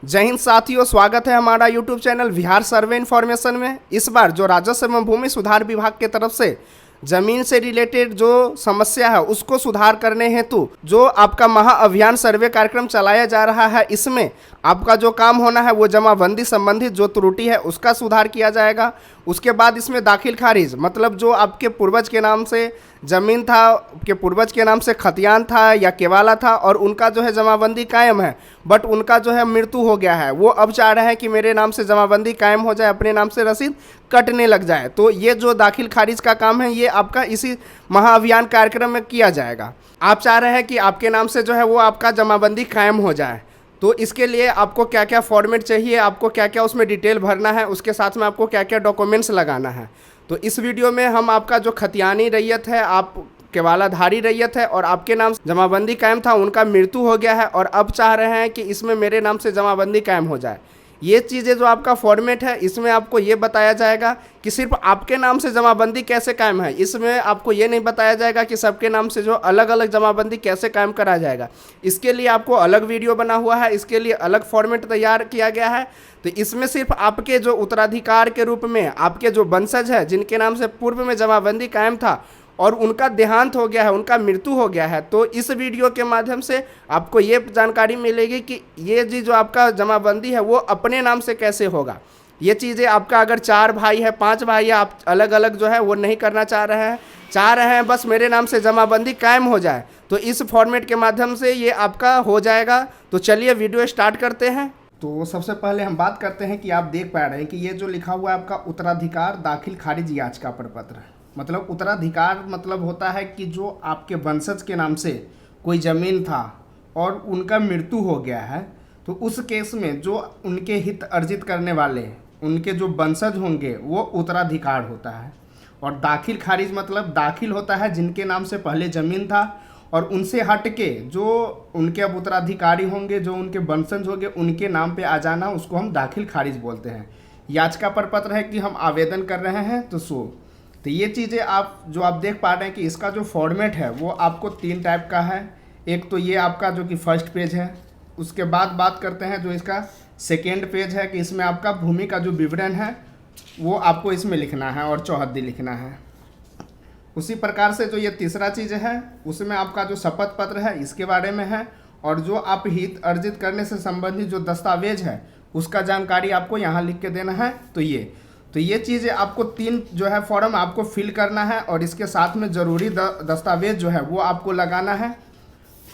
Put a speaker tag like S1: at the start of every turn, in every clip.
S1: जय हिंद साथियों, स्वागत है हमारा यूट्यूब चैनल बिहार सर्वे इन्फॉर्मेशन में। इस बार जो राजस्व एवं भूमि सुधार विभाग की तरफ से जमीन से रिलेटेड जो समस्या है उसको सुधार करने हेतु जो आपका महाअभियान सर्वे कार्यक्रम चलाया जा रहा है, इसमें आपका जो काम होना है वो जमाबंदी संबंधित जो त्रुटि है उसका सुधार किया जाएगा। उसके बाद इसमें दाखिल खारिज मतलब जो आपके पूर्वज के नाम से ज़मीन था, आपके पूर्वज के नाम से खतियान था या केवाला था और उनका जो है जमाबंदी कायम है, बट उनका जो है मृत्यु हो गया है, वो अब चाह रहे हैं कि मेरे नाम से जमाबंदी कायम हो जाए, अपने नाम से रसीद कटने लग जाए। तो ये जो दाखिल खारिज का काम है ये आपका इसी महाअभियान कार्यक्रम में किया जाएगा। आप चाह रहे हैं कि आपके नाम से जो है वो आपका जमाबंदी कायम हो जाए, तो इसके लिए आपको क्या क्या फॉर्मेट चाहिए, आपको क्या क्या उसमें डिटेल भरना है, उसके साथ में आपको क्या क्या डॉक्यूमेंट्स लगाना है। तो इस वीडियो में हम आपका जो खतियानी रैयत है, आप केवालाधारी रैयत है और आपके नाम से जमाबंदी कायम था, उनका मृत्यु हो गया है और अब चाह रहे हैं कि इसमें मेरे नाम से जमाबंदी कायम हो जाए, ये चीज़ें जो आपका फॉर्मेट है इसमें आपको ये बताया जाएगा कि सिर्फ आपके नाम से जमाबंदी कैसे कायम है। इसमें आपको ये नहीं बताया जाएगा कि सबके नाम से जो अलग अलग जमाबंदी कैसे कायम करा जाएगा। इसके लिए आपको अलग वीडियो बना हुआ है, इसके लिए अलग फॉर्मेट तैयार किया गया है। तो इसमें सिर्फ आपके जो उत्तराधिकार के रूप में आपके जो वंशज है जिनके नाम से पूर्व में जमाबंदी कायम था और उनका देहांत हो गया है, उनका मृत्यु हो गया है, तो इस वीडियो के माध्यम से आपको ये जानकारी मिलेगी कि ये जी जो आपका जमाबंदी है वो अपने नाम से कैसे होगा। ये चीज़ें आपका अगर 4 भाई है 5 भाई है, आप अलग अलग जो है वो नहीं करना चाह रहे हैं बस मेरे नाम से जमाबंदी कायम हो जाए, तो इस फॉर्मेट के माध्यम से ये आपका हो जाएगा। तो चलिए वीडियो स्टार्ट करते हैं। तो सबसे पहले हम बात करते हैं कि आप देख पा रहे हैं कि ये जो लिखा हुआ है आपका उत्तराधिकार दाखिल खारिज याचिका प्रपत्र, मतलब उत्तराधिकार मतलब होता है कि जो आपके वंशज के नाम से कोई ज़मीन था और उनका मृत्यु हो गया है, तो उस केस में जो उनके हित अर्जित करने वाले उनके जो वंशज होंगे वो उत्तराधिकार होता है। और दाखिल खारिज मतलब दाखिल होता है जिनके नाम से पहले ज़मीन था और उनसे हट के जो उनके अब उत्तराधिकारी होंगे, जो उनके वंशज होंगे, उनके नाम पे आ जाना, उसको हम दाखिल खारिज बोलते हैं। याचिका प्रपत्र है कि हम आवेदन कर रहे हैं, तो ये चीज़ें आप देख पा रहे हैं कि इसका जो फॉर्मेट है वो आपको 3 टाइप का है। एक तो ये आपका जो कि फर्स्ट पेज है, उसके बाद बात करते हैं जो इसका सेकेंड पेज है कि इसमें आपका भूमि का जो विवरण है वो आपको इसमें लिखना है और चौहद्दी लिखना है। उसी प्रकार से जो ये तीसरा चीज़ है उसमें आपका जो शपथ पत्र है इसके बारे में है, और जो आप हित अर्जित करने से संबंधित जो दस्तावेज है उसका जानकारी आपको यहाँ लिख के देना है। तो ये चीज़ें आपको 3 जो है फॉर्म आपको फिल करना है और इसके साथ में ज़रूरी दस्तावेज जो है वो आपको लगाना है।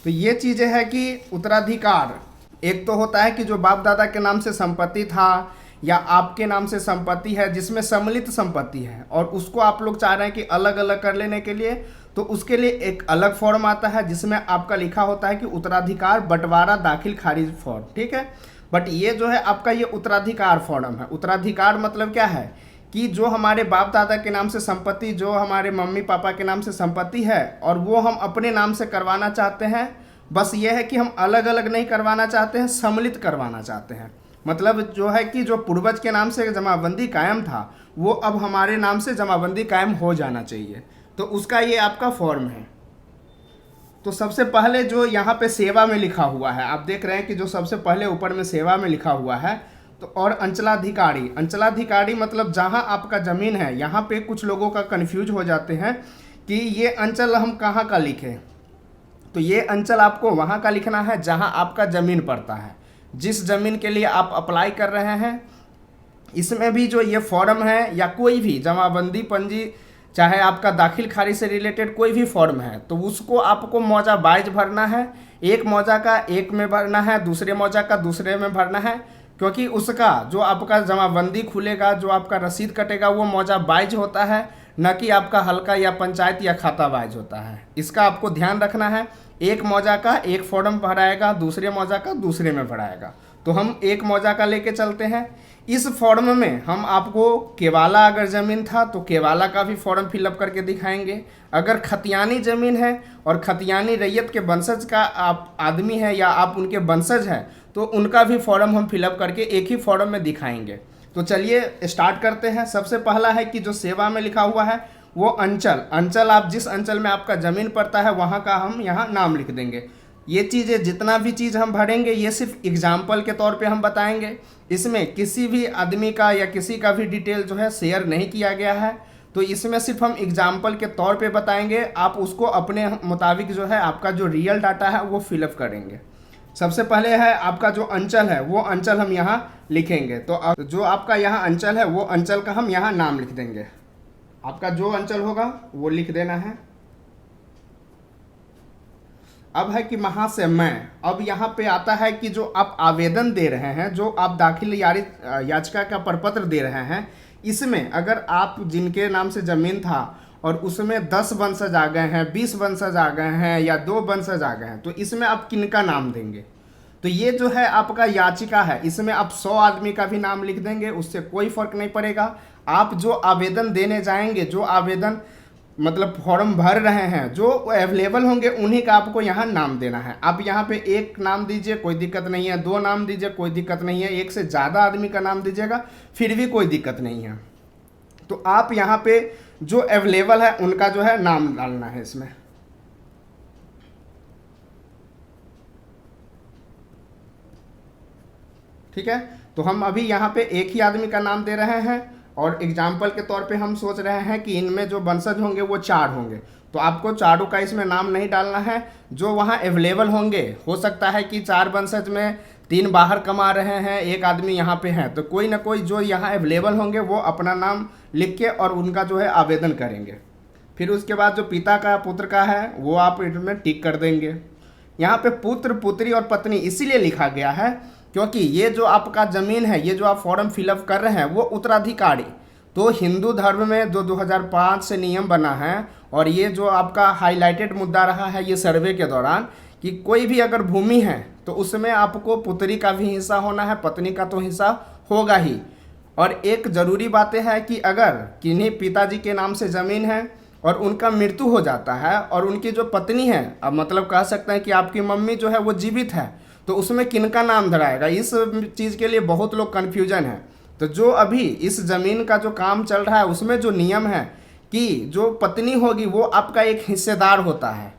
S1: तो ये चीज़ें है कि उत्तराधिकार एक तो होता है कि जो बाप दादा के नाम से संपत्ति था या आपके नाम से संपत्ति है जिसमें सम्मिलित संपत्ति है और उसको आप लोग चाह रहे हैं कि अलग अलग कर लेने के लिए, तो उसके लिए एक अलग फॉर्म आता है जिसमें आपका लिखा होता है कि उत्तराधिकार बंटवारा दाखिल खारिज फॉर्म, ठीक है। बट ये जो है आपका ये उत्तराधिकार फॉर्म है। उत्तराधिकार मतलब क्या है कि जो हमारे बाप दादा के नाम से संपत्ति, जो हमारे मम्मी पापा के नाम से संपत्ति है और वो हम अपने नाम से करवाना चाहते हैं, बस ये है कि हम अलग अलग नहीं करवाना चाहते हैं, सम्मिलित करवाना चाहते हैं। मतलब जो है कि जो पूर्वज के नाम से जमाबंदी कायम था वो अब हमारे नाम से जमाबंदी कायम हो जाना चाहिए, तो उसका ये आपका फॉर्म है। तो सबसे पहले जो यहाँ पे सेवा में लिखा हुआ है, आप देख रहे हैं कि जो सबसे पहले ऊपर में सेवा में लिखा हुआ है, तो और अंचलाधिकारी मतलब जहाँ आपका ज़मीन है। यहाँ पे कुछ लोगों का कन्फ्यूज हो जाते हैं कि ये अंचल हम कहाँ का लिखें, तो ये अंचल आपको वहाँ का लिखना है जहाँ आपका ज़मीन पड़ता है, जिस ज़मीन के लिए आप अप्लाई कर रहे हैं। इसमें भी जो ये फॉर्म है या कोई भी जमाबंदी पंजी, चाहे आपका दाखिल खारिज से रिलेटेड कोई भी फॉर्म है, तो उसको आपको मौजा 22 भरना है। एक मौजा का एक में भरना है, दूसरे मौजा का दूसरे में भरना है, क्योंकि उसका जो आपका जमाबंदी खुलेगा, जो आपका रसीद कटेगा वो मौजा 22 होता है, न कि आपका हल्का या पंचायत या खाता 22 होता है। इसका आपको ध्यान रखना है। एक मौजा का एक फॉर्म भराएगा, दूसरे मौजा का दूसरे में भराएगा। तो हम एक मौजा का लेके चलते हैं। इस फॉर्म में हम आपको केवाला अगर ज़मीन था तो केवाला का भी फॉर्म फिलअप करके दिखाएंगे। अगर खतियानी ज़मीन है और खतियानी रैयत के वंशज का आप आदमी है या आप उनके वंशज हैं तो उनका भी फॉर्म हम फिलअप करके एक ही फॉर्म में दिखाएंगे। तो चलिए स्टार्ट करते हैं। सबसे पहला है कि जो सेवा में लिखा हुआ है वो अंचल, आप जिस अंचल में आपका ज़मीन पड़ता है वहाँ का हम यहाँ नाम लिख देंगे। ये चीज़ें जितना भी चीज़ हम भरेंगे ये सिर्फ एग्जाम्पल के तौर पे हम बताएंगे, इसमें किसी भी आदमी का या किसी का भी डिटेल जो है शेयर नहीं किया गया है। तो इसमें सिर्फ हम एग्जाम्पल के तौर पे बताएंगे, आप उसको अपने मुताबिक जो है आपका जो रियल डाटा है वो फिलअप करेंगे। सबसे पहले है आपका जो अंचल है वो अंचल हम यहाँ लिखेंगे। तो जो आपका यहाँ अंचल है वो अंचल का हम यहाँ नाम लिख देंगे। आपका जो अंचल होगा वो लिख देना है। अब है कि वहाँ से मैं, अब यहाँ पे आता है कि जो आप आवेदन दे रहे हैं, जो आप दाखिल याचिका का प्रपत्र दे रहे हैं, इसमें अगर आप जिनके नाम से ज़मीन था और उसमें 10 वंशज आ गए हैं, 20 वंशज आ गए हैं या 2 वंशज आ गए हैं, तो इसमें आप किनका नाम देंगे? तो ये जो है आपका याचिका है, इसमें आप 100 आदमी का भी नाम लिख देंगे, उससे कोई फ़र्क नहीं पड़ेगा। आप जो आवेदन देने जाएंगे, जो आवेदन मतलब फॉर्म भर रहे हैं, जो अवेलेबल होंगे उन्हीं का आपको यहाँ नाम देना है। आप यहाँ पे एक नाम दीजिए, कोई दिक्कत नहीं है, 2 नाम दीजिए, कोई दिक्कत नहीं है, एक से ज़्यादा आदमी का नाम दीजिएगा फिर भी कोई दिक्कत नहीं है। तो आप यहाँ पे जो अवेलेबल है उनका जो है नाम डालना है इसमें। ठीक है, तो हम अभी यहाँ पे एक ही आदमी का नाम दे रहे हैं और एग्जाम्पल के तौर पे हम सोच रहे हैं कि इनमें जो वंशज होंगे वो 4 होंगे, तो आपको चारों का इसमें नाम नहीं डालना है। जो वहाँ अवेलेबल होंगे, हो सकता है कि 4 वंशज में 3 बाहर कमा रहे हैं, एक आदमी यहाँ पे है, तो कोई ना कोई जो यहाँ अवेलेबल होंगे वो अपना नाम लिख के और उनका जो है आवेदन करेंगे। फिर उसके बाद जो पिता का पुत्र का है वो आप इसमें टिक कर देंगे। यहाँ पे पुत्र, पुत्री और पत्नी इसीलिए लिखा गया है क्योंकि ये जो आपका ज़मीन है, ये जो आप फॉर्म फिलअप कर रहे हैं वो उत्तराधिकारी, तो हिंदू धर्म में जो 2005 से नियम बना है और ये जो आपका हाईलाइटेड मुद्दा रहा है ये सर्वे के दौरान कि कोई भी अगर भूमि है तो उसमें आपको पुत्री का भी हिस्सा होना है, पत्नी का तो हिस्सा होगा ही। और एक ज़रूरी बात है कि अगर किन्हीं पिताजी के नाम से ज़मीन है और उनका मृत्यु हो जाता है और उनकी जो पत्नी है, अब मतलब कह सकते हैं कि आपकी मम्मी जो है वो जीवित है, तो उसमें किनका नाम धराएगा, इस चीज़ के लिए बहुत लोग कन्फ्यूजन है। तो जो अभी इस ज़मीन का जो काम चल रहा है उसमें जो नियम है कि जो पत्नी होगी वो आपका एक हिस्सेदार होता है,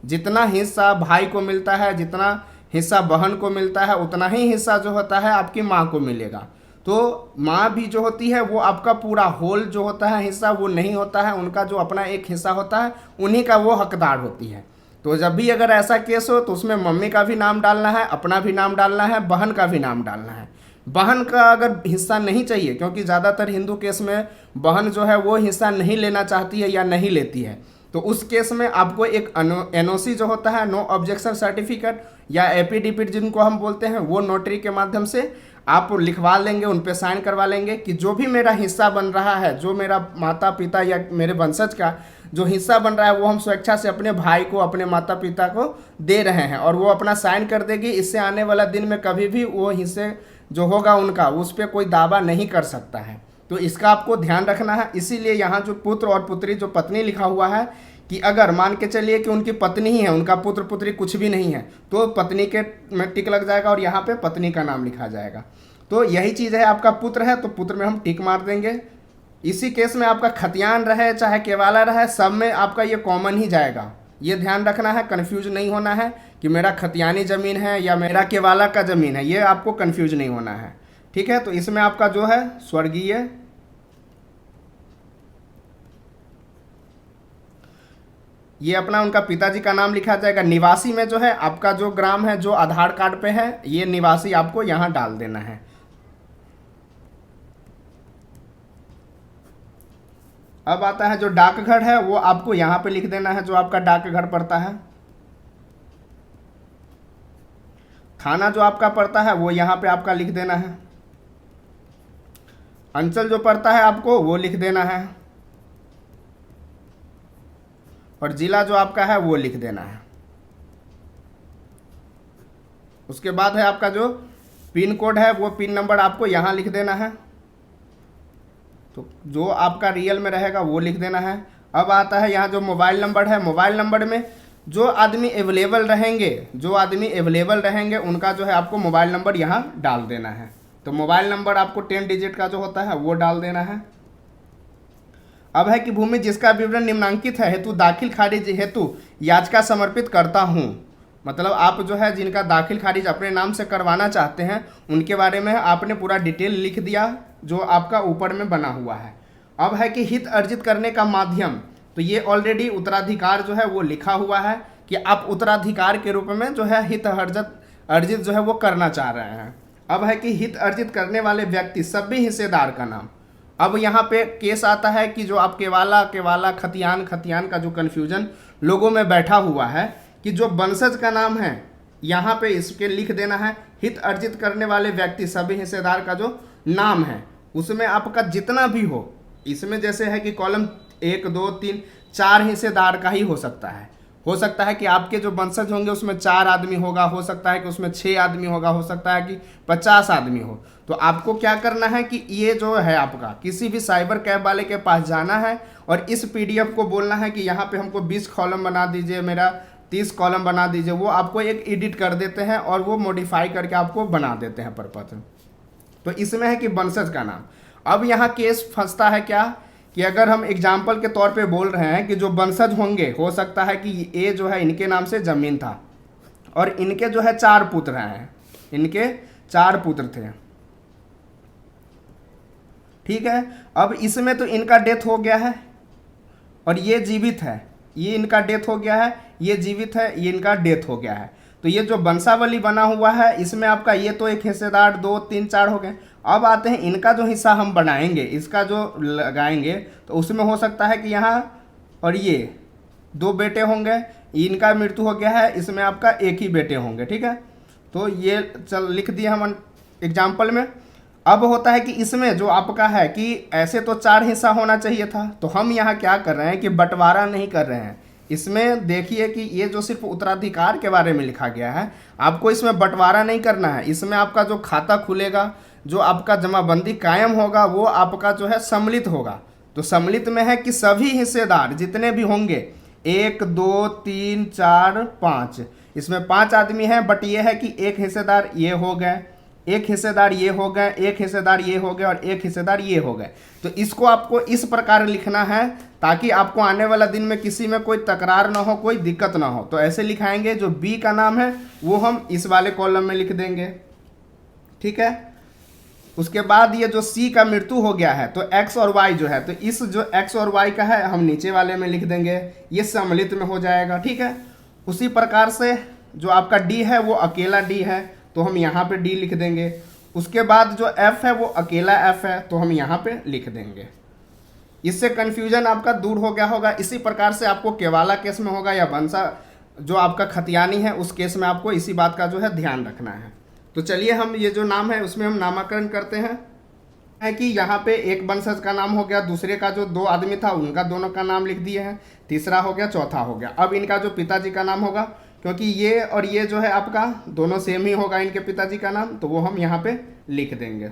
S1: जितना हिस्सा भाई को मिलता है, जितना हिस्सा बहन को मिलता है, उतना ही हिस्सा जो होता है आपकी माँ को मिलेगा। तो माँ भी जो होती है वो आपका पूरा होल जो होता है हिस्सा वो नहीं होता है, उनका जो अपना एक हिस्सा होता है उन्हीं का वो हकदार होती है। तो जब भी अगर ऐसा केस हो तो उसमें मम्मी का भी नाम डालना है, अपना भी नाम डालना है, बहन का भी नाम डालना है। बहन का अगर हिस्सा नहीं चाहिए, क्योंकि ज़्यादातर हिंदू केस में बहन जो है वो हिस्सा नहीं लेना चाहती है या नहीं लेती है, तो उस केस में आपको एक NOC जो होता है, नो ऑब्जेक्शन सर्टिफिकेट या एफिडेविट जिनको हम बोलते हैं, वो नोटरी के माध्यम से आप लिखवा लेंगे, उन पे साइन करवा लेंगे कि जो भी मेरा हिस्सा बन रहा है, जो मेरा माता पिता या मेरे वंशज का जो हिस्सा बन रहा है वो हम स्वेच्छा से अपने भाई को, अपने माता पिता को दे रहे हैं, और वो अपना साइन कर देगी। इससे आने वाला दिन में कभी भी वो हिस्से जो होगा उनका, उस पर कोई दावा नहीं कर सकता है। तो इसका आपको ध्यान रखना है। इसीलिए यहाँ जो पुत्र और पुत्री, जो पत्नी लिखा हुआ है कि अगर मान के चलिए कि उनकी पत्नी ही है, उनका पुत्र पुत्री कुछ भी नहीं है, तो पत्नी के में टिक लग जाएगा और यहाँ पे पत्नी का नाम लिखा जाएगा। तो यही चीज़ है, आपका पुत्र है तो पुत्र में हम टिक मार देंगे। इसी केस में आपका खतियान रहे चाहे केवाला रहे, सब में आपका ये कॉमन ही जाएगा। ये ध्यान रखना है, कन्फ्यूज नहीं होना है कि मेरा खतियानी ज़मीन है या मेरा केवाला का ज़मीन है, ये आपको कन्फ्यूज नहीं होना है। ठीक है, तो इसमें आपका जो है स्वर्गीय, ये अपना उनका पिताजी का नाम लिखा जाएगा। निवासी में जो है आपका जो ग्राम है, जो आधार कार्ड पे है, ये निवासी आपको यहाँ डाल देना है। अब आता है जो डाकघर है, वो आपको यहाँ पे लिख देना है, जो आपका डाकघर पड़ता है। थाना जो आपका पड़ता है वो यहाँ पे आपका लिख देना है। अंचल जो पड़ता है आपको वो लिख देना है, और जिला जो आपका है वो लिख देना है। उसके बाद है आपका जो पिन कोड है, वो पिन नंबर आपको यहाँ लिख देना है, तो जो आपका रियल में रहेगा वो लिख देना है। अब आता है यहाँ जो मोबाइल नंबर है, मोबाइल नंबर में जो आदमी अवेलेबल रहेंगे उनका जो है आपको मोबाइल नंबर यहाँ डाल देना है। तो मोबाइल नंबर आपको 10 डिजिट का जो होता है वो डाल देना है। अब है कि भूमि जिसका विवरण निम्नांकित है हेतु दाखिल खारिज हेतु याचिका समर्पित करता हूँ, मतलब आप जो है जिनका दाखिल खारिज अपने नाम से करवाना चाहते हैं उनके बारे में आपने पूरा डिटेल लिख दिया जो आपका ऊपर में बना हुआ है। अब है कि हित अर्जित करने का माध्यम, तो ये ऑलरेडी उत्तराधिकार जो है वो लिखा हुआ है कि आप उत्तराधिकार के रूप में जो है हित अर्जित जो है वो करना चाह रहे हैं। अब है कि हित अर्जित करने वाले व्यक्ति सभी हिस्सेदार का नाम। अब यहाँ पे केस आता है कि जो आप केवाला खतियान का जो कन्फ्यूजन लोगों में बैठा हुआ है कि जो वंशज का नाम है यहाँ पे इसके लिख देना है हित अर्जित करने वाले व्यक्ति सभी हिस्सेदार का जो नाम है उसमें आपका जितना भी हो, इसमें जैसे है कि कॉलम 1 2 3 4 हिस्सेदार का ही हो सकता है कि आपके जो वंशज होंगे उसमें 4 आदमी होगा, हो सकता है कि उसमें 6 आदमी होगा, हो सकता है कि 50 आदमी हो। तो आपको क्या करना है कि ये जो है आपका किसी भी साइबर कैब वाले के पास जाना है और इस पीडीएफ को बोलना है कि यहाँ पे हमको 20 कॉलम बना दीजिए, मेरा 30 कॉलम बना दीजिए। वो आपको एक एडिट कर देते हैं और वो मॉडिफाई करके आपको बना देते हैं परपत्र। तो इसमें है कि वंशज का नाम। अब यहाँ केस फंसता है क्या कि अगर हम एग्जाम्पल के तौर पे बोल रहे हैं कि जो वंशज होंगे हो सकता है कि ये जो है इनके नाम से ज़मीन था और इनके जो है 4 पुत्र हैं, इनके 4 पुत्र थे, ठीक है। अब इसमें तो इनका डेथ हो गया है और ये जीवित है, ये इनका डेथ हो गया है, ये जीवित है, ये इनका डेथ हो गया है। तो ये जो वंशावली बना हुआ है इसमें आपका ये तो एक हिस्सेदार 2 3 4 हो गए। अब आते हैं इनका जो हिस्सा हम बनाएंगे, इसका जो लगाएंगे तो उसमें हो सकता है कि यहाँ और ये 2 बेटे होंगे, इनका मृत्यु हो गया है, इसमें आपका एक ही बेटे होंगे, ठीक है। तो ये लिख दिए हम एग्जाम्पल में। अब होता है कि इसमें जो आपका है कि ऐसे तो 4 हिस्सा होना चाहिए था, तो हम यहाँ क्या कर रहे हैं कि बंटवारा नहीं कर रहे हैं। इसमें देखिए कि ये जो सिर्फ उत्तराधिकार के बारे में लिखा गया है, आपको इसमें बंटवारा नहीं करना है। इसमें आपका जो खाता खुलेगा, जो आपका जमाबंदी कायम होगा, वो आपका जो है सम्मिलित होगा। तो सम्मिलित में है कि सभी हिस्सेदार जितने भी होंगे 1 2 3 4 5, इसमें 5 आदमी हैं, बट ये है कि एक हिस्सेदार ये हो गए, एक हिस्सेदार ये हो गए, एक हिस्सेदार ये हो गए और एक हिस्सेदार ये हो गए। तो इसको आपको इस प्रकार लिखना है ताकि आपको आने वाला दिन में किसी में कोई तकरार ना हो, कोई दिक्कत ना हो। तो ऐसे लिखाएंगे, जो बी का नाम है वो हम इस वाले कॉलम में लिख देंगे, ठीक है। उसके बाद ये जो सी का मृत्यु हो गया है तो एक्स और वाई जो है, तो इस जो एक्स और वाई का है हम नीचे वाले में लिख देंगे, ये सम्मिलित में हो जाएगा, ठीक है। उसी प्रकार से जो आपका डी है वो अकेला डी है तो हम यहाँ पे डी लिख देंगे। उसके बाद जो एफ है वो अकेला एफ है तो हम यहाँ पे लिख देंगे। इससे कन्फ्यूजन आपका दूर हो गया होगा। इसी प्रकार से आपको केवाला केस में होगा या वंशा जो आपका खतियानी है उस केस में आपको इसी बात का जो है ध्यान रखना है। तो चलिए हम ये जो नाम है उसमें हम नामाकरण करते हैं। है कि यहाँ पे एक वंशज का नाम हो गया, दूसरे का जो 2 आदमी था उनका दोनों का नाम लिख दिए हैं, तीसरा हो गया, चौथा हो गया। अब इनका जो पिताजी का नाम होगा, क्योंकि ये और ये जो है आपका दोनों सेम ही होगा इनके पिताजी का नाम, तो वो हम यहाँ पे लिख देंगे।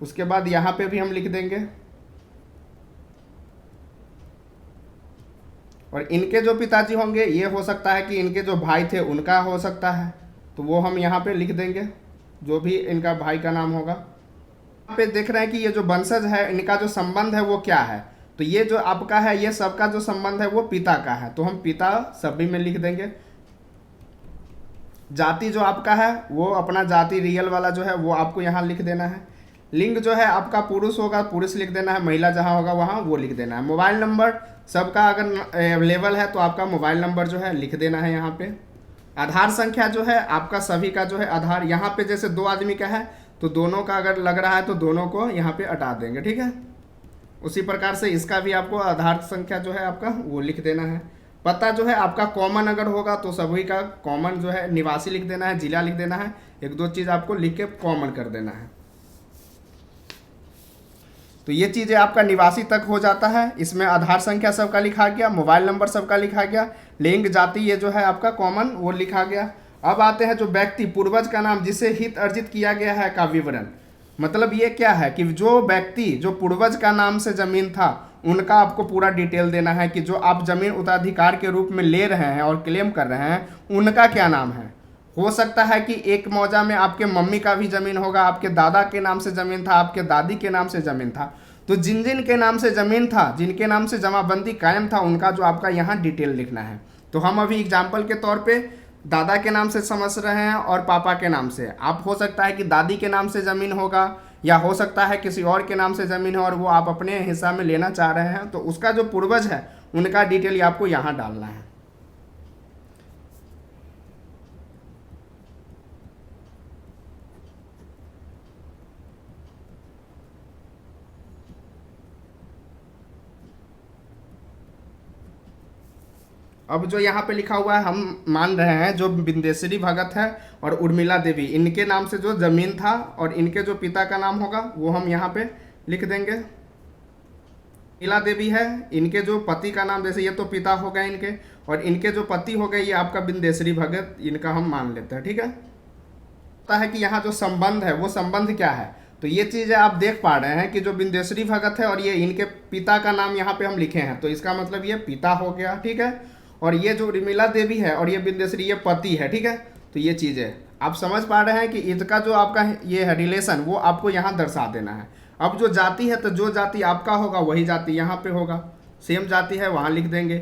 S1: उसके बाद यहाँ पे भी हम लिख देंगे और इनके जो पिताजी होंगे ये हो सकता है कि इनके जो भाई थे उनका हो सकता है, तो वो हम यहाँ पे लिख देंगे, जो भी इनका भाई का नाम होगा। यहाँ पे देख रहे हैं कि ये जो वंशज है इनका जो संबंध है वो क्या है, तो ये जो आपका है ये सबका जो संबंध है वो पिता का है, तो हम पिता सभी में लिख देंगे। जाति जो आपका है वो अपना जाति रियल वाला जो है वो आपको यहाँ लिख देना है। लिंग जो है आपका पुरुष होगा पुरुष लिख देना है, महिला जहाँ होगा वहाँ वो लिख देना है। मोबाइल नंबर सबका अगर अवेलेबल है तो आपका मोबाइल नंबर जो है लिख देना है यहाँ पे। आधार संख्या जो है आपका सभी का जो है आधार, यहाँ पे जैसे 2 आदमी का है तो दोनों का अगर लग रहा है तो दोनों को यहाँ पे हटा देंगे, ठीक है। उसी प्रकार से इसका भी आपको आधार संख्या जो है आपका वो लिख देना है। पता जो है आपका कॉमन अगर होगा तो सभी का कॉमन जो है निवासी लिख देना है, जिला लिख देना है, 1-2 चीज़ आपको लिख के कॉमन कर देना है। तो ये चीज़ें आपका निवासी तक हो जाता है। इसमें आधार संख्या सबका लिखा गया, मोबाइल नंबर सबका लिखा गया, लिंग जाति ये जो है आपका कॉमन वो लिखा गया। अब आते हैं जो व्यक्ति पूर्वज का नाम जिसे हित अर्जित किया गया है का विवरण। मतलब ये क्या है कि जो व्यक्ति जो पूर्वज का नाम से ज़मीन था उनका आपको पूरा डिटेल देना है कि जो आप ज़मीन उत्तराधिकार के रूप में ले रहे हैं और क्लेम कर रहे हैं उनका क्या नाम है। हो सकता है कि एक मौजा में आपके मम्मी का भी ज़मीन होगा, आपके दादा के नाम से ज़मीन था, आपके दादी के नाम से ज़मीन था। तो जिन जिन के नाम से ज़मीन था, जिनके नाम से जमाबंदी कायम था, उनका जो आपका यहाँ डिटेल लिखना है। तो हम अभी एग्जाम्पल के तौर पे दादा के नाम से समझ रहे हैं और पापा के नाम से। आप हो सकता है कि दादी के नाम से ज़मीन होगा, या हो सकता है किसी और के नाम से ज़मीन है और वो आप अपने हिस्सा में लेना चाह रहे हैं, तो उसका जो पूर्वज है उनका डिटेल आपको यहाँ डालना है। अब जो यहाँ पे लिखा हुआ है, हम मान रहे हैं जो बिंदेश्वरी भगत है और उर्मिला देवी, इनके नाम से जो ज़मीन था और इनके जो पिता का नाम होगा वो हम यहाँ पे लिख देंगे। उर्मिला देवी है, इनके जो पति का नाम, जैसे ये तो पिता हो गए इनके, और इनके जो पति हो गए ये आपका बिंदेश्वरी भगत, इनका हम मान लेते हैं। ठीक है, पता है कि यहाँ जो संबंध है वो संबंध क्या है, तो ये चीज़ें आप देख पा रहे हैं कि जो बिंदेश्वरी भगत है और ये इनके पिता का नाम यहाँ पे हम लिखे हैं, तो इसका मतलब ये पिता हो गया। ठीक है, और ये जो उर्मिला देवी है और ये बिंदेश्वरी, ये पति है। ठीक है, तो ये चीज़ें आप समझ पा रहे हैं कि इसका जो आपका ये है रिलेशन, वो आपको यहाँ दर्शा देना है। अब जो जाति है, तो जो जाति आपका होगा वही जाति यहाँ पे होगा, सेम जाति है वहाँ लिख देंगे।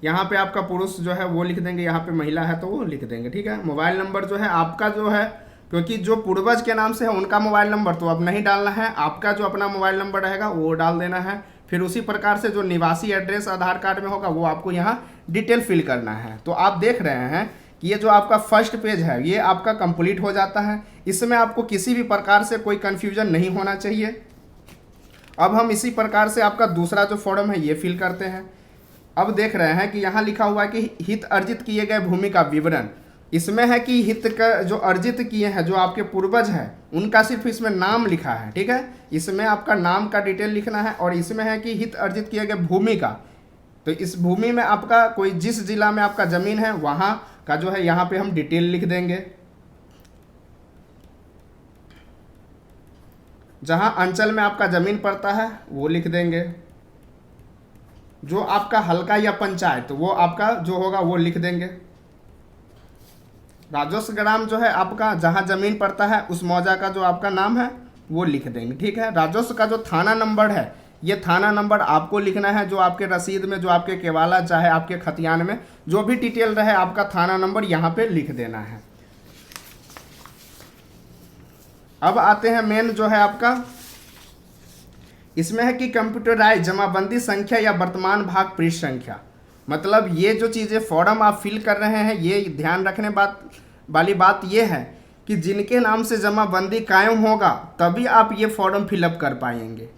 S1: यहाँ पे आपका पुरुष जो है वो लिख देंगे, यहाँ पे महिला है तो वो लिख देंगे। ठीक है, मोबाइल नंबर जो है आपका जो है, क्योंकि जो पूर्वज के नाम से है उनका मोबाइल नंबर तो अब नहीं डालना है, आपका जो अपना मोबाइल नंबर रहेगा वो डाल देना है। फिर उसी प्रकार से जो निवासी एड्रेस आधार कार्ड में होगा वो आपको यहाँ डिटेल फिल करना है। तो आप देख रहे हैं कि ये जो आपका फर्स्ट पेज है ये आपका कंप्लीट हो जाता है। इसमें आपको किसी भी प्रकार से कोई कन्फ्यूजन नहीं होना चाहिए। अब हम इसी प्रकार से आपका दूसरा जो फॉर्म है ये फिल करते हैं। अब देख रहे हैं कि यहाँ लिखा हुआ है कि हित अर्जित किए गए भूमि का विवरण। इसमें है कि हित का जो अर्जित किए हैं जो आपके पूर्वज हैं उनका सिर्फ इसमें नाम लिखा है। ठीक है, इसमें आपका नाम का डिटेल लिखना है, और इसमें है कि हित अर्जित किए गए भूमि का, तो इस भूमि में आपका कोई जिस जिला में आपका ज़मीन है वहाँ का जो है यहाँ पे हम डिटेल लिख देंगे। जहाँ अंचल में आपका ज़मीन पड़ता है वो लिख देंगे। जो आपका हल्का या पंचायत वो आपका जो होगा वो लिख देंगे। राजस्व ग्राम जो है आपका जहाँ ज़मीन पड़ता है उस मौजा का जो आपका नाम है वो लिख देंगे। ठीक है, राजस्व का जो थाना नंबर है ये थाना नंबर आपको लिखना है। जो आपके रसीद में, जो आपके केवाला चाहे आपके खतियान में जो भी डिटेल रहे आपका थाना नंबर यहाँ पे लिख देना है। अब आते हैं मेन जो है आपका, इसमें है कि कंप्यूटराइज जमाबंदी संख्या या वर्तमान भाग पृष्ठ संख्या। मतलब ये जो चीज़ें फॉर्म आप फिल कर रहे हैं ये ध्यान रखने वाली बात ये है कि जिनके नाम से जमाबंदी कायम होगा तभी आप ये फॉर्म फिलअप कर पाएंगे।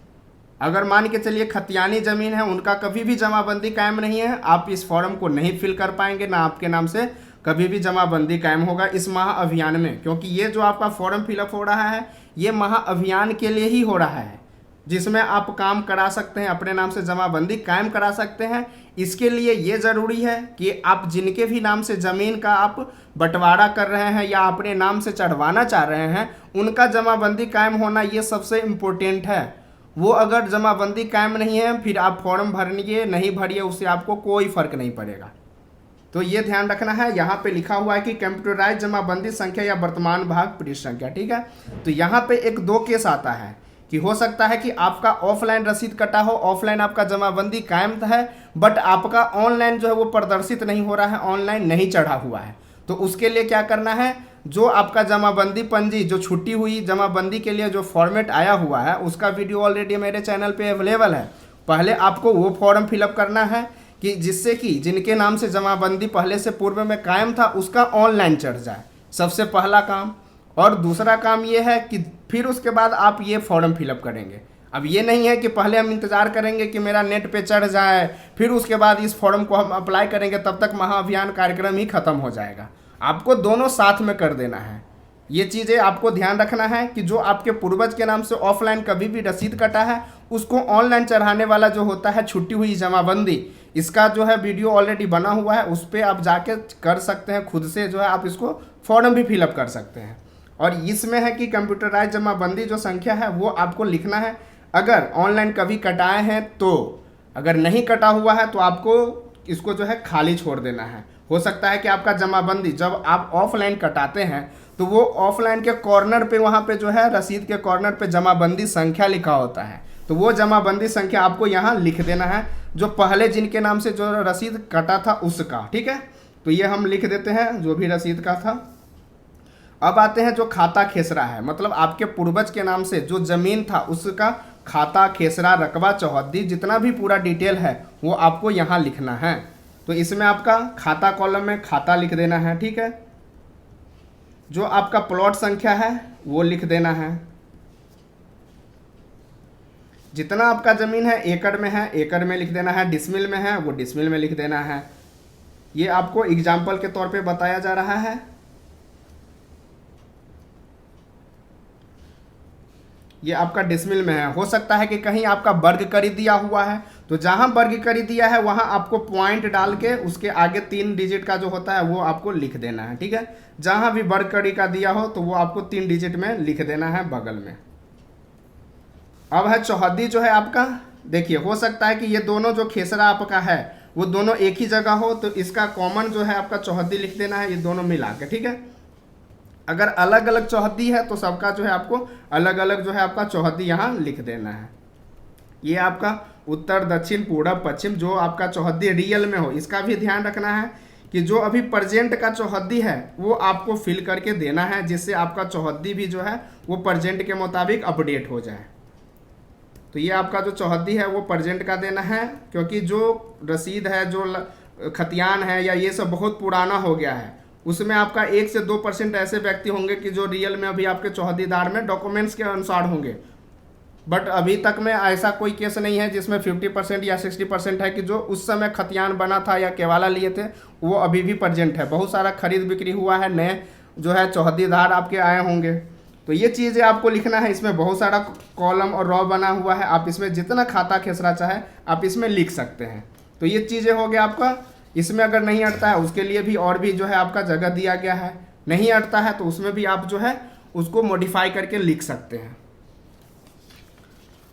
S1: अगर मान के चलिए खतियानी ज़मीन है उनका कभी भी जमाबंदी कायम नहीं है, आप इस फॉर्म को नहीं फिल कर पाएंगे, ना आपके नाम से कभी भी जमाबंदी कायम होगा इस महाअभियान में। क्योंकि ये जो आपका फॉर्म फिलअप हो रहा है ये महाअभियान के लिए ही हो रहा है, जिसमें आप काम करा सकते हैं, अपने नाम से जमाबंदी कायम करा सकते हैं। इसके लिए ये ज़रूरी है कि आप जिनके भी नाम से ज़मीन का आप बंटवारा कर रहे हैं या अपने नाम से चढ़वाना चाह रहे हैं उनका जमाबंदी कायम होना ये सबसे इम्पोर्टेंट है। वो अगर जमाबंदी कायम नहीं है फिर आप फॉर्म भरिए नहीं भरिए उससे आपको कोई फ़र्क नहीं पड़ेगा। तो ये ध्यान रखना है। यहाँ पे लिखा हुआ है कि कंप्यूटराइज जमाबंदी संख्या या वर्तमान भाग पृष्ठ संख्या। ठीक है, तो यहाँ पे एक दो केस आता है कि हो सकता है कि आपका ऑफलाइन रसीद कटा हो, ऑफलाइन आपका जमाबंदी कायम है बट आपका ऑनलाइन जो है वो प्रदर्शित नहीं हो रहा है, ऑनलाइन नहीं चढ़ा हुआ है। तो उसके लिए क्या करना है, जो आपका जमाबंदी पंजी जो छुट्टी हुई जमाबंदी के लिए जो फॉर्मेट आया हुआ है उसका वीडियो ऑलरेडी मेरे चैनल पे अवेलेबल है। पहले आपको वो फॉर्म फिलअप करना है कि जिससे कि जिनके नाम से जमाबंदी पहले से पूर्व में कायम था उसका ऑनलाइन चढ़ जाए, सबसे पहला काम। और दूसरा काम ये है कि फिर उसके बाद आप ये फॉर्म फिलअप करेंगे। अब ये नहीं है कि पहले हम इंतज़ार करेंगे कि मेरा नेट पे चढ़ जाए फिर उसके बाद इस फॉर्म को हम अप्लाई करेंगे, तब तक महाअभियान कार्यक्रम ही ख़त्म हो जाएगा। आपको दोनों साथ में कर देना है। ये चीज़ें आपको ध्यान रखना है कि जो आपके पूर्वज के नाम से ऑफलाइन कभी भी रसीद कटा है उसको ऑनलाइन चढ़ाने वाला जो होता है छुट्टी हुई जमाबंदी, इसका जो है वीडियो ऑलरेडी बना हुआ है, उस पर आप जाके कर सकते हैं, खुद से जो है आप इसको फॉर्म भी फिलअप कर सकते हैं। और इसमें है कि कंप्यूटराइज जमाबंदी जो संख्या है वो आपको लिखना है। अगर ऑनलाइन कभी कटाए हैं तो, अगर नहीं कटा हुआ है तो आपको इसको जो है खाली छोड़ देना है। हो सकता है कि आपका जमाबंदी जब आप ऑफलाइन कटाते हैं तो वो ऑफलाइन के कॉर्नर पे वहाँ पे जो है रसीद के कॉर्नर पे जमाबंदी संख्या लिखा होता है, तो वो जमाबंदी संख्या आपको यहाँ लिख देना है, जो पहले जिनके नाम से जो रसीद कटा था उसका। ठीक है, तो ये हम लिख देते हैं जो भी रसीद का था। अब आते हैं जो खाता खेसरा है, मतलब आपके पूर्वज के नाम से जो ज़मीन था उसका खाता खेसरा रकबा चौहद्दी जितना भी पूरा डिटेल है वो आपको यहाँ लिखना है। तो इसमें आपका खाता कॉलम में खाता लिख देना है, ठीक है। जो आपका प्लॉट संख्या है वो लिख देना है। जितना आपका ज़मीन है एकड़ में है एकड़ में लिख देना है, डिसमिल में है वो डिसमिल में लिख देना है। ये आपको एग्जाम्पल के तौर पे बताया जा रहा है। ये आपका डिसमिल में है। हो सकता है कि कहीं आपका वर्ग करी दिया हुआ है, तो जहां वर्ग करी दिया है वहां आपको पॉइंट डाल के उसके आगे 3 डिजिट का जो होता है वो आपको लिख देना है, ठीक है। जहां भी वर्ग करी का दिया हो तो वो आपको 3 डिजिट में लिख देना है बगल में। अब है चौहद्दी जो है आपका, देखिए हो सकता है कि ये दोनों जो खेसरा आपका है वो दोनों एक ही जगह हो, तो इसका कॉमन जो है आपका चौहद्दी लिख देना है, ये दोनों मिला के, ठीक है। अगर अलग अलग चौहद्दी है तो सबका जो है आपको अलग अलग जो है आपका चौहद्दी यहाँ लिख देना है। ये आपका उत्तर दक्षिण पूरब पश्चिम जो आपका चौहद्दी रियल में हो, इसका भी ध्यान रखना है कि जो अभी प्रेजेंट का चौहद्दी है वो आपको फिल करके देना है, जिससे आपका चौहद्दी भी जो है वो प्रेजेंट के मुताबिक अपडेट हो जाए। तो ये आपका जो चौहद्दी है वो प्रेजेंट का देना है, क्योंकि जो रसीद है जो खतियान है या ये सब बहुत पुराना हो गया है, उसमें आपका 1 से 2% ऐसे व्यक्ति होंगे कि जो रियल में अभी आपके चौहद्दीदार में डॉक्यूमेंट्स के अनुसार होंगे। बट अभी तक में ऐसा कोई केस नहीं है जिसमें 50% या 60% है कि जो उस समय खतियान बना था या केवाला लिए थे वो अभी भी प्रेजेंट है। बहुत सारा खरीद बिक्री हुआ है, नए जो है चौहद्दीदार आपके आए होंगे। तो ये चीज़ें आपको लिखना है। इसमें बहुत सारा कॉलम और रॉ बना हुआ है, आप इसमें जितना खाता खेसरा चाहे आप इसमें लिख सकते हैं। तो ये चीज़ें हो गया आपका। इसमें अगर नहीं अटता है उसके लिए भी और भी जो है आपका जगह दिया गया है। नहीं अटता है तो उसमें भी आप जो है उसको मॉडिफाई करके लिख सकते हैं।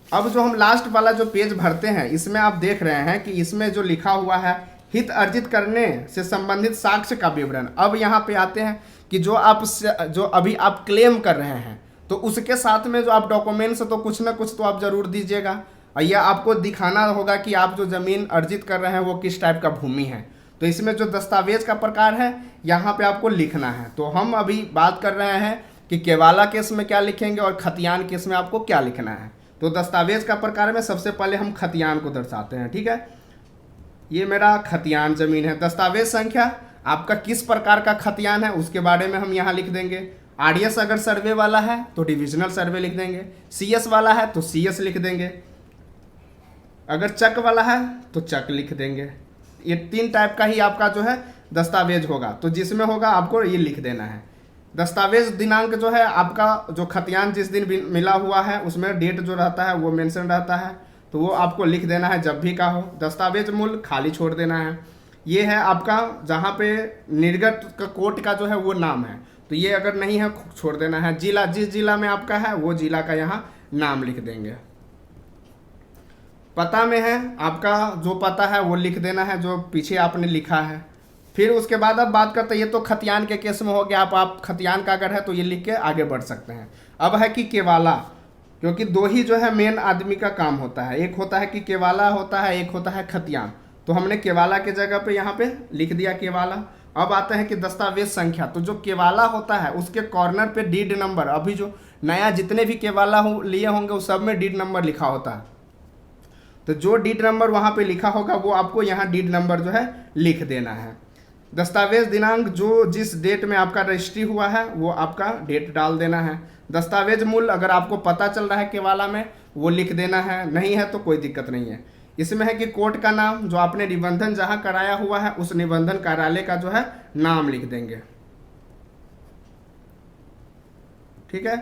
S1: अब जो हम लास्ट वाला जो पेज भरते हैं इसमें आप देख रहे हैं कि इसमें जो लिखा हुआ है हित अर्जित करने से संबंधित साक्ष्य का विवरण। अब यहाँ पे आते हैं कि जो अभी आप क्लेम कर रहे हैं तो उसके साथ में जो आप डॉक्यूमेंट्स तो कुछ ना कुछ तो आप जरूर दीजिएगा, या आपको दिखाना होगा कि आप जो ज़मीन अर्जित कर रहे हैं वो किस टाइप का भूमि है। तो इसमें जो दस्तावेज का प्रकार है यहाँ पे आपको लिखना है। तो हम अभी बात कर रहे हैं कि केवाला केस में क्या लिखेंगे और खतियान केस में आपको क्या लिखना है। तो दस्तावेज का प्रकार में सबसे पहले हम खतियान को दर्शाते हैं, ठीक है। ये मेरा खतियान ज़मीन है। दस्तावेज संख्या आपका किस प्रकार का खतियान है उसके बारे में हम यहाँ लिख देंगे। आरएस अगर सर्वे वाला है तो डिविजनल सर्वे लिख देंगे, सीएस वाला है तो सीएस लिख देंगे, अगर चक वाला है तो चक लिख देंगे। ये 3 टाइप का ही आपका जो है दस्तावेज होगा, तो जिसमें होगा आपको ये लिख देना है। दस्तावेज दिनांक जो है आपका जो खतियान जिस दिन मिला हुआ है उसमें डेट जो रहता है वो मेंशन रहता है, तो वो आपको लिख देना है जब भी का हो। दस्तावेज मूल्य खाली छोड़ देना है। ये है आपका जहाँ पे निर्गत का कोर्ट का जो है वो नाम है, तो ये अगर नहीं है छोड़ देना है। जिला जिस जिला में आपका है वो जिला का यहाँ नाम लिख देंगे। पता में है आपका जो पता है वो लिख देना है जो पीछे आपने लिखा है। फिर उसके बाद अब बात करते हैं, ये तो खतियान के केस में हो गया। आप खतियान का अगर है तो ये लिख के आगे बढ़ सकते हैं। अब है कि केवाला, क्योंकि 2 ही जो है मेन आदमी का काम होता है, एक होता है कि केवाला होता है, एक होता है खतियान। तो हमने केवाला के जगह पे यहाँ पे लिख दिया केवाला। अब आते हैं कि दस्तावेज संख्या, तो जो केवाला होता है उसके कॉर्नर पे डीड नंबर, अभी जो नया जितने भी केवाला लिए होंगे उस सब में डीड नंबर लिखा होता है, तो जो डीड नंबर वहाँ पे लिखा होगा वो आपको यहाँ डीड नंबर जो है लिख देना है। दस्तावेज दिनांक, जो जिस डेट में आपका रजिस्ट्री हुआ है वो आपका डेट डाल देना है। दस्तावेज मूल्य अगर आपको पता चल रहा है केवाला में वो लिख देना है, नहीं है तो कोई दिक्कत नहीं है। इसमें है कि कोर्ट का नाम, जो आपने निबंधन जहाँ कराया हुआ है उस निबंधन कार्यालय का जो है नाम लिख देंगे, ठीक है।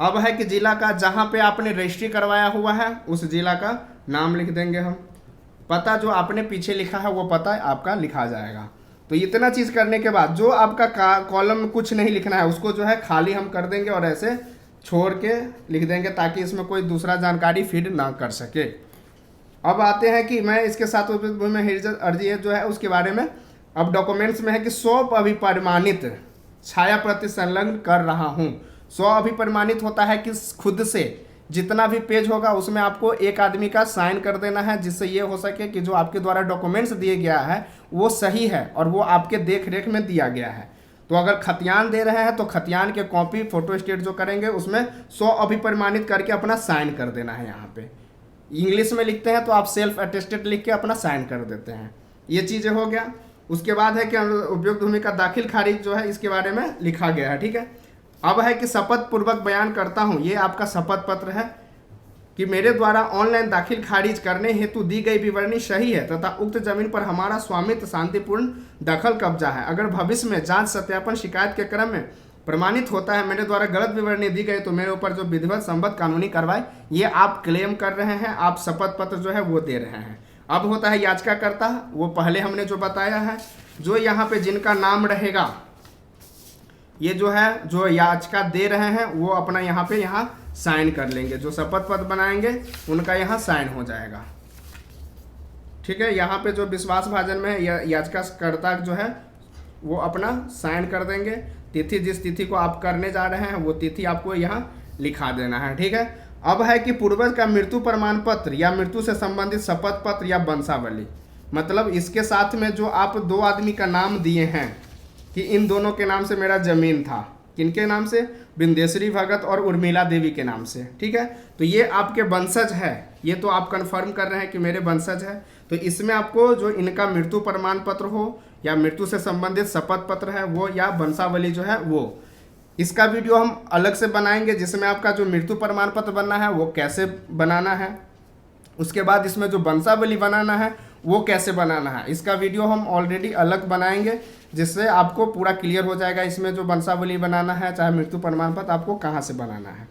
S1: अब है कि जिला का, जहाँ पे आपने रजिस्ट्री करवाया हुआ है उस जिला का नाम लिख देंगे हम। पता जो आपने पीछे लिखा है वो पता आपका लिखा जाएगा। तो इतना चीज़ करने के बाद जो आपका कॉलम में कुछ नहीं लिखना है उसको जो है खाली हम कर देंगे और ऐसे छोड़ के लिख देंगे ताकि इसमें कोई दूसरा जानकारी फीड ना कर सके। अब आते हैं कि मैं इसके साथ में हिजरत अर्जी जो है उसके बारे में अब डॉक्यूमेंट्स में है कि 100 अभिप्रमाणित छाया प्रति संलग्न कर रहा हूँ। 100 अभिप्रमाणित होता है कि खुद से जितना भी पेज होगा उसमें आपको एक आदमी का साइन कर देना है, जिससे ये हो सके कि जो आपके द्वारा डॉक्यूमेंट्स दिए गया है वो सही है और वो आपके देख रेख में दिया गया है। तो अगर खतियान दे रहे हैं तो खतियान के कॉपी फोटोस्टेट जो करेंगे उसमें 100 अभिप्रमाणित करके अपना साइन कर देना है। यहाँ पे इंग्लिश में लिखते हैं तो आप सेल्फ अटेस्टेड लिख के अपना साइन कर देते हैं। ये चीज़ें हो गया। उसके बाद है कि उपयुक्त भूमि का दाखिल खारिज जो है इसके बारे में लिखा गया है। ठीक है, अब है कि शपथ पूर्वक बयान करता हूँ, ये आपका शपथ पत्र है कि मेरे द्वारा ऑनलाइन दाखिल खारिज करने हेतु दी गई विवरणी सही है तथा उक्त जमीन पर हमारा स्वामित्व शांतिपूर्ण दखल कब्जा है। अगर भविष्य में जांच सत्यापन शिकायत के क्रम में प्रमाणित होता है मेरे द्वारा गलत विवरणी दी गई तो मेरे ऊपर जो विधिवत संबद्ध कानूनी कार्रवाई ये आप क्लेम कर रहे हैं, आप शपथ पत्र जो है वो दे रहे हैं। अब होता है याचिकाकर्ता, वो पहले हमने जो बताया है, जो यहाँ पे जिनका नाम रहेगा ये जो है जो याचिका दे रहे हैं वो अपना यहाँ पे साइन कर लेंगे। जो शपथ पत्र बनाएंगे उनका यहाँ साइन हो जाएगा। ठीक है, यहाँ पे जो विश्वासभाजन में याचिकाकर्ता जो है वो अपना साइन कर देंगे। तिथि जिस तिथि को आप करने जा रहे हैं वो तिथि आपको यहाँ लिखा देना है। ठीक है, अब है कि पूर्वज का मृत्यु प्रमाण पत्र या मृत्यु से संबंधित शपथ पत्र या वंशावली, मतलब इसके साथ में जो आप 2 आदमी का नाम दिए हैं कि इन दोनों के नाम से मेरा जमीन था, किनके नाम से? बिंदेश्वरी भगत और उर्मिला देवी के नाम से। ठीक है, तो ये आपके वंशज है, ये तो आप कंफर्म कर रहे हैं कि मेरे वंशज है। तो इसमें आपको जो इनका मृत्यु प्रमाण पत्र हो या मृत्यु से संबंधित शपथ पत्र है वो या वंशावली जो है वो, इसका वीडियो हम अलग से बनाएंगे जिसमें आपका जो मृत्यु प्रमाण पत्र बनना है वो कैसे बनाना है, उसके बाद इसमें जो वंशावली बनाना है वो कैसे बनाना है, इसका वीडियो हम ऑलरेडी अलग बनाएंगे जिससे आपको पूरा क्लियर हो जाएगा इसमें जो वंशावली बनाना है चाहे मृत्यु प्रमाण पत्र आपको कहाँ से बनाना है।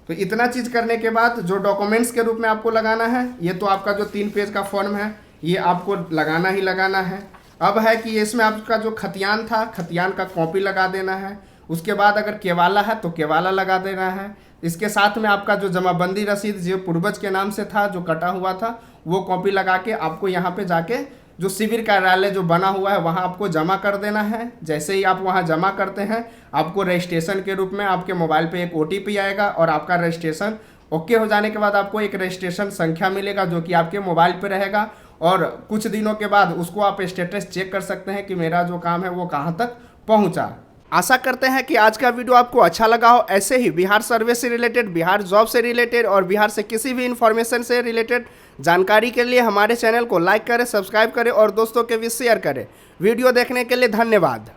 S1: तो इतना चीज़ करने के बाद जो डॉक्यूमेंट्स के रूप में आपको लगाना है, ये तो आपका जो 3 पेज का फॉर्म है ये आपको लगाना ही लगाना है। अब है कि इसमें आपका जो खतियान था, खतियान का कॉपी लगा देना है। उसके बाद अगर केवाला है तो केवाला लगा देना है। इसके साथ में आपका जो जमाबंदी रसीद जो पूर्वज के नाम से था, जो कटा हुआ था, वो कॉपी लगा के आपको यहाँ पे जाके जो शिविर कार्यालय जो बना हुआ है वहाँ आपको जमा कर देना है। जैसे ही आप वहाँ जमा करते हैं आपको रजिस्ट्रेशन के रूप में आपके मोबाइल पे एक OTP आएगा और आपका रजिस्ट्रेशन ओके हो जाने के बाद आपको एक रजिस्ट्रेशन संख्या मिलेगा जो कि आपके मोबाइल पे रहेगा और कुछ दिनों के बाद उसको आप स्टेटस चेक कर सकते हैं कि मेरा जो काम है वो कहाँ तक पहुँचा। आशा करते हैं कि आज का वीडियो आपको अच्छा लगा हो। ऐसे ही बिहार सर्वे से रिलेटेड, बिहार जॉब से रिलेटेड और बिहार से किसी भी इंफॉर्मेशन से रिलेटेड जानकारी के लिए हमारे चैनल को लाइक करें, सब्सक्राइब करें और दोस्तों के बीच शेयर करें। वीडियो देखने के लिए धन्यवाद।